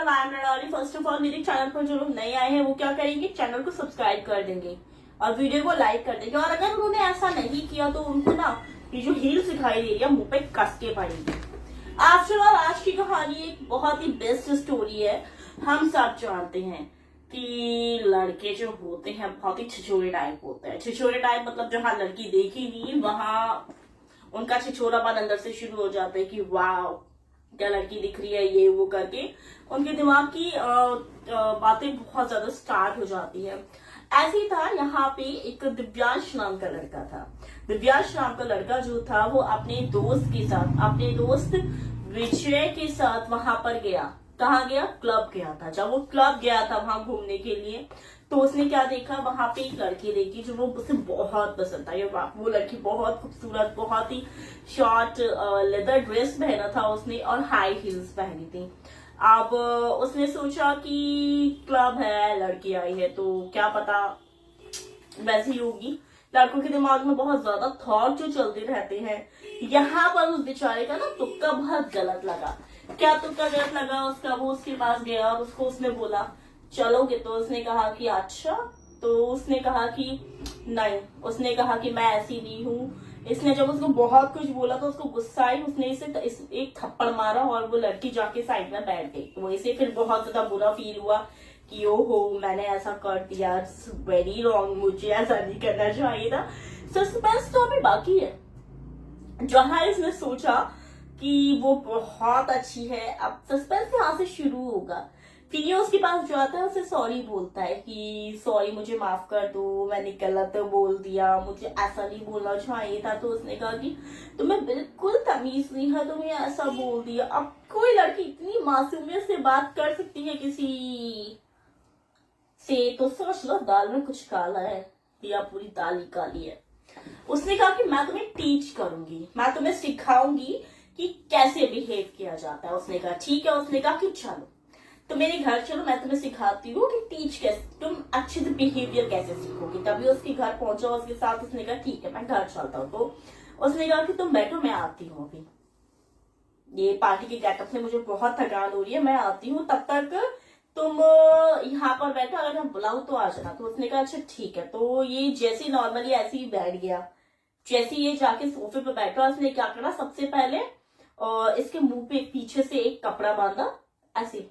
Everyone, I am Nadali. First of all मेरे channel पर जो लोग नए आए हैं वो क्या करेंगे, चैनल को सब्सक्राइब कर देंगे और वीडियो को लाइक कर देंगे। और अगर उन्होंने ऐसा नहीं किया तो उनको ना ये जो हील दिखाई दे रही है मुंह पे कस के पड़ेगी। आफ्टर ऑल आज की कहानी एक बहुत ही बेस्ट स्टोरी है। हम सब जानते हैं कि लड़के जो होते हैं बहुत ही छिछोरे टाइप होते हैं। छिछोरे टाइप मतलब जहाँ लड़की देखी नहीं वहां उनका छिछोरापन अंदर से शुरू हो जाता है कि वाह क्या लड़की दिख रही है, ये वो करके उनके दिमाग की बातें बहुत ज्यादा स्टार्ट हो जाती है। ऐसे ही था, यहाँ पे एक दिव्यांश नाम का लड़का था। दिव्यांश नाम का लड़का जो था वो अपने दोस्त के साथ, अपने दोस्त विजय के साथ वहां पर गया। कहाँ गया? क्लब गया था। जब वो क्लब गया था वहां घूमने के लिए तो उसने क्या देखा, वहां पे एक लड़की देखी जो वो उसे बहुत पसंद था। ये वो लड़की बहुत खूबसूरत, बहुत ही शॉर्ट लेदर ड्रेस पहना था उसने और हाई हील्स पहनी थी। अब उसने सोचा कि क्लब है, लड़की आई है तो क्या पता वैसी होगी। लड़कों के दिमाग में बहुत ज्यादा थॉट जो चलते रहते हैं। यहाँ पर उस बेचारे का ना तुक्का बहुत गलत लगा। क्या तुक्का गलत लगा उसका? वो उसके पास गया और उसने बोला चलोगे? तो उसने कहा कि अच्छा। तो उसने कहा कि नहीं, उसने कहा कि मैं ऐसी नहीं हूँ। इसने जब उसको बहुत कुछ बोला तो उसको गुस्सा आई, उसने इसे एक थप्पड़ मारा और वो लड़की जाके साइड में बैठ गई। तो इसे फिर बहुत ज्यादा बुरा फील हुआ कि ओहो मैंने ऐसा कर दिया, वेरी रॉन्ग, मुझे ऐसा नहीं करना चाहिए था। सस्पेंस तो अभी बाकी है। जहां इसने सोचा कि वो बहुत अच्छी है, अब सस्पेंस यहाँ से शुरू होगा। फिर ये उसके पास जो आता है उसे सॉरी बोलता है कि सॉरी मुझे माफ कर दो, मैंने गलत बोल दिया, मुझे ऐसा नहीं बोलना चाहिए था। तो उसने कहा कि तुम्हें बिल्कुल तमीज नहीं है, तुम्हें ऐसा बोल दिया। अब कोई लड़की इतनी मासूमियत से बात कर सकती है किसी से? तो सोच लो दाल में कुछ काला है या पूरी दाल ही काली है। उसने कहा कि मैं तुम्हें टीच करूंगी, मैं तुम्हें सिखाऊंगी कि कैसे बिहेव किया जाता है। उसने कहा ठीक है। उसने कहा कि चलो तो मेरे घर चलो, मैं तुम्हें सिखाती हूँ कि टीच कैसे, तुम अच्छे से बिहेवियर कैसे सीखोगी। तभी उसके घर पहुंचा उसके साथ। उसने कहा ठीक है मैं घर चलता हूँ। तो उसने कहा कि तुम बैठो, मैं आती हूँ, अभी ये पार्टी के गेटअप से मुझे बहुत थकान हो रही है, मैं आती हूँ, तब तक तुम यहाँ पर बैठो, अगर मैं बुलाऊं तो आ जाना। तो उसने कहा अच्छा ठीक है। तो ये जैसे नॉर्मली ऐसे ही बैठ गया। जैसे ये जाके सोफे पे बैठा, उसने क्या करा, सबसे पहले इसके मुंह पे पीछे से एक कपड़ा बांधा ऐसे,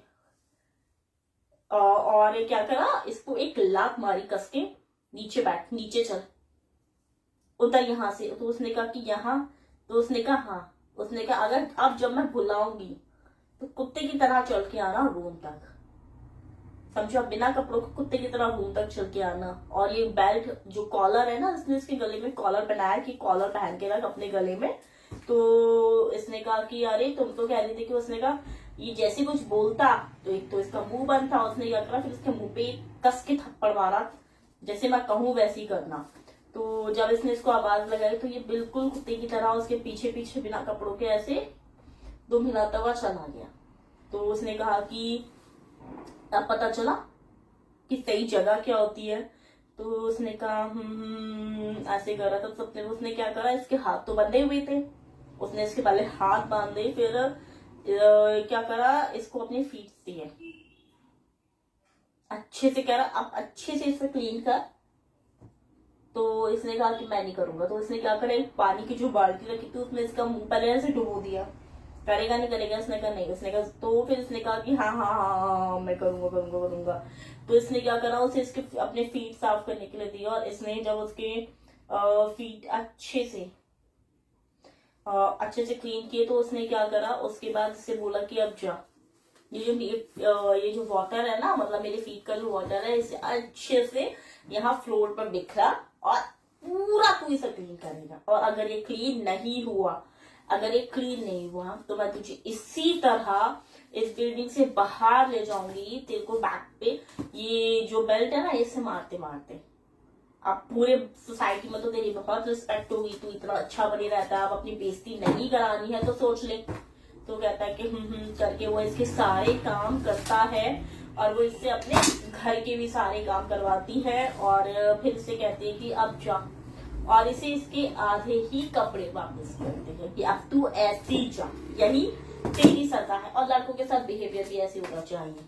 और क्या करा, इसको एक लात मारी कस के, नीचे बैठ, नीचे चल, उधर यहाँ से। तो उसने कहा कि यहाँ? तो उसने कहा हाँ। उसने कहा अगर अब जब मैं बुलाऊंगी तो कुत्ते की तरह चल के आना रूम तक, समझो, अब बिना कपड़ों के कुत्ते की तरह रूम तक चल के आना। और ये बेल्ट जो कॉलर है ना, इसने इसके गले में कॉलर बनाया कि कॉलर पहन के रख अपने गले में। तो इसने कहा कि अरे तुम तो कह रही थी कि, उसने कहा ये जैसे कुछ बोलता तो एक तो इसका मुंह बंद था। उसने क्या करा, फिर इसके मुंह पे कस के थप्पड़ मारा, जैसे मैं कहूं वैसे ही करना। तो जब इसने इसको आवाज लगाई तो ये बिल्कुल कुत्ते की तरह उसके पीछे पीछे बिना कपड़ों के ऐसे दुम हिलाता हुआ चला गया। तो उसने कहा कि तब पता चला कि सही जगह क्या होती है। तो उसने कहा ऐसे करा। तो सबने उसने क्या करा, इसके हाथ तो बंधे हुए थे, उसने इसके पहले हाथ बांधे, फिर क्या करा, इसको अपने फीट दिए अच्छे से, कह रहा अब अच्छे से इसे क्लीन कर। तो इसने कहा कि मैं नहीं करूंगा। तो इसने क्या करा, एक पानी की जो बाल्टी रखी थी उसमें इसका मुंह पहले ऐसे डुबो दिया। करेगा नहीं करेगा? इसने कहा नहीं। उसने कहा तो फिर इसने कहा कि हाँ हाँ हाँ हाँ मैं करूंगा करूंगा करूंगा। तो इसने क्या करा, उसे इसके अपने फीट साफ करने के लिए दिया। और इसने जब उसके फीट अच्छे से क्लीन किए तो उसने क्या करा, उसके बाद इससे बोला कि अब जा, ये जो वाटर है ना, मतलब मेरे फीट का जो वाटर है, इसे अच्छे से यहाँ फ्लोर पर बिखरा और पूरा तू इसे क्लीन करेगा। और अगर ये क्लीन नहीं हुआ तो मैं तुझे इसी तरह इस बिल्डिंग से बाहर ले जाऊंगी, तेरे को बैक पे ये जो बेल्ट है ना इससे मारते मारते। अब पूरे सोसाइटी में तो तेरी बहुत रिस्पेक्ट होगी, तू इतना अच्छा बने रहता है, अब अपनी बेइज्जती नहीं करानी है तो सोच ले। तो कहता है कि करके वो इसके सारे काम करता है और वो इससे अपने घर के भी सारे काम करवाती है। और फिर इससे कहती है कि अब जा, और इसे इसके आधे ही कपड़े वापस करते हैं कि अब तू ऐसी जा। यही तेजी सता है, और लड़कों के साथ बिहेवियर भी ऐसे होना चाहिए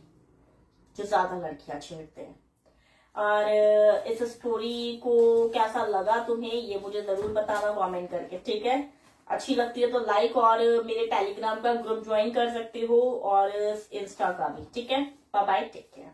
जो ज्यादा लड़कियां छेड़ते हैं। और इस स्टोरी को कैसा लगा तुम्हें ये मुझे जरूर बताना कमेंट करके, ठीक है। अच्छी लगती है तो लाइक, और मेरे टेलीग्राम का ग्रुप ज्वाइन कर सकते हो, और इंस्टा का भी, ठीक है। Bye bye, take care.